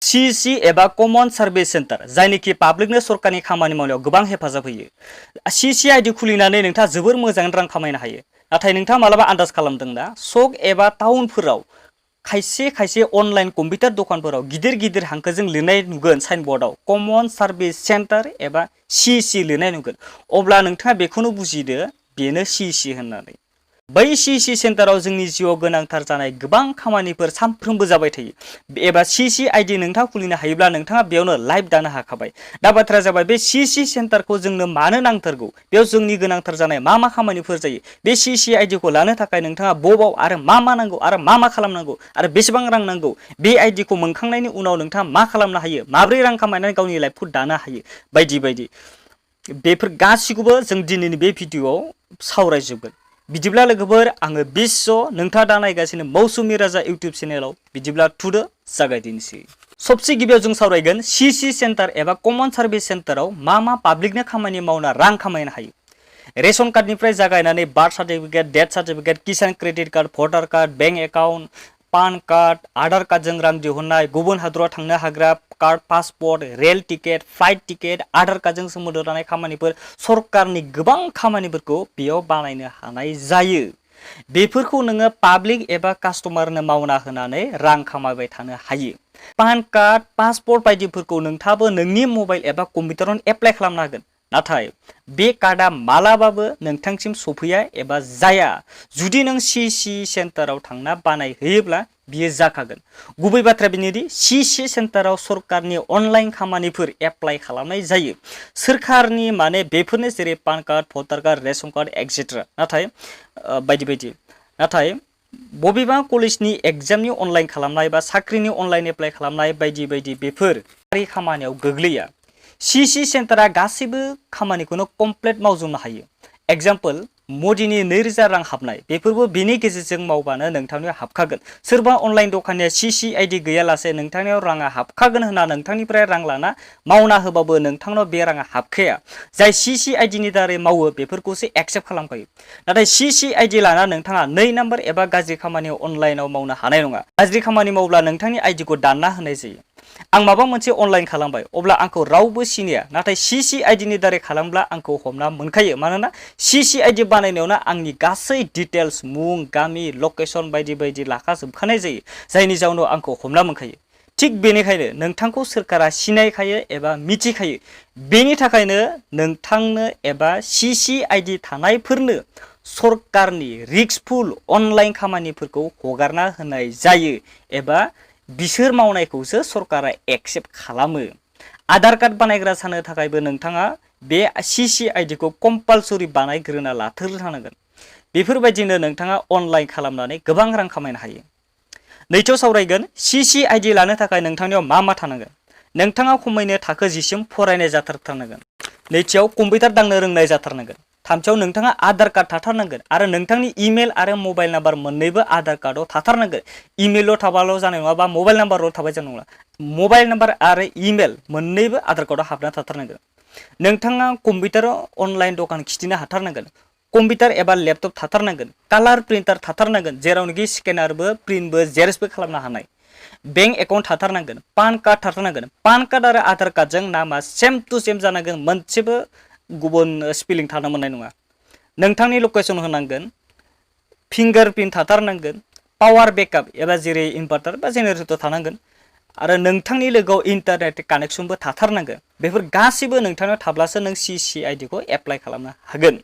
CSC एबा कमन service centre जायनिखि पाब्लिकनो सरकारनि खामानि मावनायाव गोबां हेफाजाब होयो। CSC आइडि खुलिनानै नोंथाङा जोबोर मोजां रां खामायनो हायो। नाथाय नोंथाङा मालाबा आन्दाज खालामदोंना सक एबा टाउनफोराव खायसे अनलाइन कम्पिउटार दखानफोराव गिदिर हांखोजों लिरनाय नुगोन साइनबर्डआव कमन सार्भिस सेन्टार एबा CSC लिरनाय नुगोन। अब्ला नोंथाङा बेखौनो बुजिदो बेनो CSC होननानै। बै CSC सेन्टाराव जोंनि जिउआव गोनांथार जानाय गोबां खामानिफोर सानफ्रोमबो जाबाय थायो। एबा CSC आइडि नोंथाङा खुलिनो हायोब्ला नोंथाङा बेयावनो लाइभ दानो हाखाबाय। दा बाथ्राया जाबाय बे CSC सेन्टारखौ जोंनो मानो नांथारगौ, बेयाव जोंनि गोनांथार जानाय मा खामानिफोर जायो, बे CSC आइडिखौ लानो थाखाय नोंथाङा बबाव आरो मा नांगौ आरो मा खालामनांगौ आरो बेसेबां रां नांगौ, बे आइडिखौ मोनखांनायनि उनाव नोंथाङा मा खालामनो हायो, माब्रै रां खामायनानै गावनि लाइफखौ दानो हायो, बायदि बेफोर गासिखौबो जों दिनैनि बे भिडिअआव सावरायजोबगोन। बिदिब्ला लोगोफोर आङो बिश्व, नोंथाङा दा नायगासिनो मौसुमि राजा इउटुब चेनेलाव। बिदिब्ला थुदो जागायदिनोसै। सबसे गिबियाव जों सावरायगोन CSC सेन्टार एबा कमन सार्भिस सेन्टाराव मा पाब्लिकनो खामानि मावना रां खामायनो हायो। रेशन कार्डनिफ्राय जागायनानै birth certificate, death certificate, Kisan credit card, voter card, bank account, PAN card, Aadhaar कार्डजों रां दिहुननाय, गुबुन हादराव थांनो हाग्रा card, passport, rail ticket, flight ticket, Aadhaar कार्डजों सोमोन्दो थानाय खामानिफोर, सरकारनि गोबां खामानिफोरखौ बेयाव बानायनो हानाय जायो। बेफोरखौ नोङो पाब्लिक एबा कास्टमारनो मावना होनानै रां खामायबाय थानो हायो। पान कार्ड, पासपर्ट बायदिफोरखौ नोंथाङाबो नोंनि मबाइल एबा कम्पिउटारावनो एप्लाइ खालामनो हागोन। नाथाय बे कार्डआ मालाबाबो नोंथांसिम सफैया एबा जाया जुदि नों CSC सेन्टाराव थांना बानायहैयोब्ला बियो जाखागोन। गुबै बाथ्राया बेनोदि CSC सेन्टाराव सरकारनि अनलाइन खामानिफोर एप्लाइ खालामनाय जायो। सोरखारनि माने बेफोरनो जेरै PAN card, voter card, ration card etcetera, नाथाय बायदि नाथाय बबेबा कलेजनि एग्जामनि अनलाइन खालामनाय बा साख्रिनि अनलाइन एप्लाइ खालामनाय बायदि बेफोर खामानियाव गोग्लैया। CSC सेन्टारा गासैबो खामानिखौनो कमप्लिट मावजोबनो हायो। एग्जाम्पल मदिनि 2000 रां हाबनाय, बेफोरबो बेनि गेजेरजों मावबानो नोंथांनियाव हाबखागोन। सोरबा अनलाइन दखानिया CSC आइडि गैयालासे नोंथांनियाव राङा हाबखागोन होनना नोंथांनिफ्राय रां लाना मावना होबाबो नोंथांनाव बे राङा हाबखाया। जाय CSC आइडिनि दारै मावो बेफोरखौसो एक्सेप्ट खालामखायो। नाथाय CSC आइडि लाना नोंथाङा 2 नाम्बार एबा गाज्रि खामानियाव अनलाइनाव मावनो हानाय नङा। गाज्रि खामानि मावब्ला नोंथांनि आइडिखौ दानना होनाय जायो। आं माबा मोनसे अनलाइन खालामबाय अब्ला आंखौ रावबो सिनाया, नाथाय CSC आइडिनि दारै खालामब्ला आंखौ हमना मोनखायो। मानोना CSC आइडि बानायनायावनो आंनि गासै डिटेल्स, मुं, गामि, लकेसन बायदि लाखाजोबखानाय जायो, जायनि जाउनाव आंखौ हमना मोनखायो। थिग बेनिखायनो नोंथांखौ सोरखारा सिनायखायो एबा मिथिखायो। बेनि थाखायनो नोंथांनो एबा CSC आइडि थानायफोरनो सरकारनि रिस्कफुल अनलाइन खामानिफोरखौ हगारना होनाय जायो एबा बिसोर मावनायखौसो सरकारा एक्सेप्ट खालामो। आधार कार्ड बानायग्रा जानो थाखायबो नोंथाङा बे CSC आइडिखौ कम्पालसरि बानायग्रोना लाथारनांगोन। बेफोरबायदिनो नोंथाङा अनलाइन खालामनानै गोबां रां खामायनो हायो। नैथियाव सावरायगोन CSC आइडि लानो थाखाय नोंथांनियाव मा थानांगोन। नोंथाङा खमैनो थाखो 10 सिम फरायनाय जाथारनांगोन। नैथियाव कम्पिउटार दांनो रोंनाय जाथारनांगोन। थामथियाव नोंथाङा आधार कार्ड थाथारनांगोन आरो नोंथांनि इमेल आरो मबाइल नाम्बार मोननैबो आधार कार्डआव थाथारनांगोन। इमेलल' थाबाल' जानाय नङा बा मबाइल नाम्बारल' थाबाय जानाय नङा। मबाइल नाम्बार आरो इमेल मोननैबो आधार कार्डआव हाबना थाथारनांगोन। नोंथाङा कम्पिउटाराव अनलाइन दखान खिथिनो हाथारनांगोन। कम्पिउटार एबा लेपटप थाथारनांगोन। कालार प्रिन्टार थाथारनांगोन, जेरावनोखि स्केनारबो प्रिन्टबो जेरक्सबो खालामनो हानाय। बेंक एकाउन्ट थाथारनांगोन। पान कार्ड थाथारनांगोन। पान कार्ड आरो आधार कार्डजों नामा सेम टु सेम जानांगोन, मोनसेबो गुबुन स्पेलिं थानो मोननाय नङा। नोंथांनि लकेसन होनांगोन। फिंगार प्रिन्ट थाथारनांगोन। पावार बेकआप एबा जेरै इनभार्टार बा जेनेरेटर थानांगोन आरो नोंथांनि लोगोआव इन्टारनेट कानेक्सनबो थाथारनांगोन। बेफोर गासैबो नोंथांनाव थाब्लासो नों CSC आइडिखौ एप्लाइ खालामनो हागोन।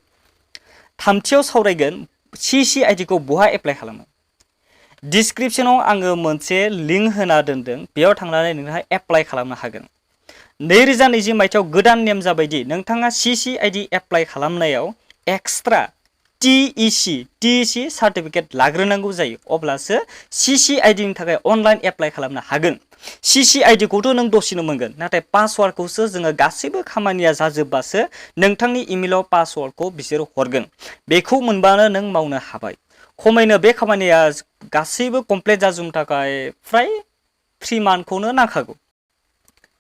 थामथियाव सावरायगोन CSC आइडिखौ बहा एप्लाइ खालामो। डिसक्रिपसनाव आङो मोनसे लिंक होना दोनदों, बेयाव थांनानै नोंथाङा एप्लाइ खालामनो हागोन। 2020 मायथाइयाव गोदान नेम जाबायदि नोंथाङा CSC आइडि एप्लाइ खालामनायाव एक्सट्रा TEC सार्टिफिकेट लाग्रोनांगौ जायो, अब्लासो CSC आइडिनि थाखाय अनलाइन एप्लाइ खालामनो हागोन। CSC आइडिखौथ' नों दसेनो मोनगोन, नाथाय पासवार्डखौसो जोङो गासैबो खामानिया जाजोबबासो नोंथांनि इमेलाव पासवार्डखौ बिसोर हरगोन। बेखौ मोनबानो नों मावनो हाबाय। खमैनो बे खामानिया गासैबो कमप्लिट जाजोबनो थाखाय फ्राय 3 मान्थखौनो नांखागौ।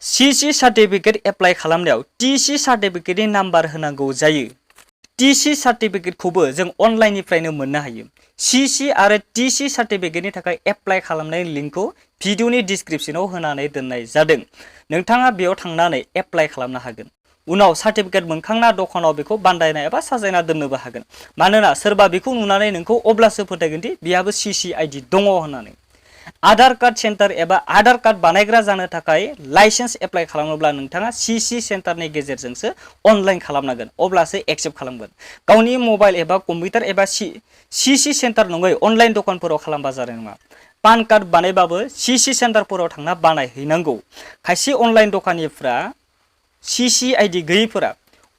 CSC सार्टिफिकेट एप्लाइ खालामनायाव TC सार्टिफिकेटनि नाम्बार होनांगौ जायो। टिसि सार्टिफिकेटखौबो जों अनलाइननिफ्रायनो मोननो हायो। CC आरो TC सार्टिफिकेटनि थाखाय एप्लाइ खालामनायनि लिंकखौ भिडिअनि डिसक्रिपसनाव होनानै दोननाय जादों। नोंथाङा बेयाव थांनानै एप्लाइ खालामनो हागोन। उनाव सार्टिफिकेट मोनखांना दखानाव बेखौ बान्दायना एबा साजायना दोननोबो हागोन। मानोना सोरबा बेखौ नुनानै नोंखौ अब्लासो फोथायगोन दि बिहाबो CC ID दङ होननानै। आधार कार्ड सेन्टार एबा आधार कार्ड बानायग्रा जानो थाखाय लाइसेन्स एप्लाइ खालामोब्ला नोंथाङा CC सेन्टारनि गेजेरजोंसो अनलाइन खालामनांगोन, अब्लासो एक्सेप्ट खालामगोन। गावनि मबाइल एबा कम्पिउटार एबा CC सेन्टार नङै अनलाइन दखानफोराव खालामबा जानाय नङा। पान कार्ड बानायबाबो CC सेन्टारफोराव थांना बानायहैनांगौ। खायसे अनलाइन दखानिफ्रा CC ID गैयैफोरा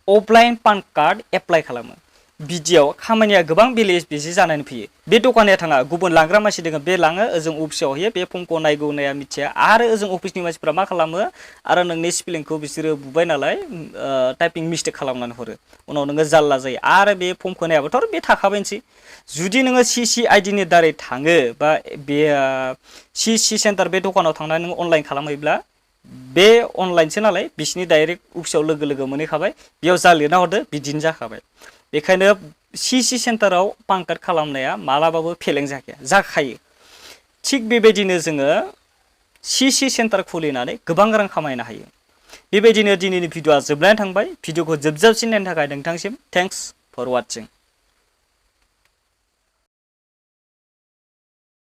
अफलाइन पान कार्ड एप्लाइ खालामो। बिदियाव खामानिया गोबां बेले बेजे जानानै फैयो। बे दखानिया थाङा, गुबुन लांग्रा मानसि दङ, बे लाङो, ओजों अफिसाव होयो, बे फर्मखौ नायगौ नाया मिथिया, आरो ओजों अफिसनि मानसिफ्रा मा खालामो, आरो नोंनि स्पेलिंखौ बिसोरो बुबाय नालाय टाइपिं मिस्टेक खालामनानै हरो। उनाव नोङो जाल्ला जायो। आरो बे फर्मखौ नायाबाथ' बे थाखाबायनोसै। जुदि नोङो CC ID नि दारै थाङो बा बे CC सेन्टार बे दखानाव थांनानै नों अनलाइन खालामहैब्ला बे अनलाइनसो नालाय बिसिनि डाइरेक्ट अफिसाव लोगो लोगो मोनहैखाबाय, बेयाव जा लिरना हरदो बिदिनो जाखाबाय। बेखायनो CC सेन्टाराव पान कार्ड खालामनाया मालाबाबो फेलें जाखायो। थिग बेबायदिनो जोङो CC सेन्टार खुलिनानै गोबां रां खामायनो हायो। बेबायदिनो दिनैनि भिडिअआ जोबनानै थांबाय। भिडिअखौ जोबजासिम नायनो थाखाय नोंथांसिम थेंक्स फर वाचिं।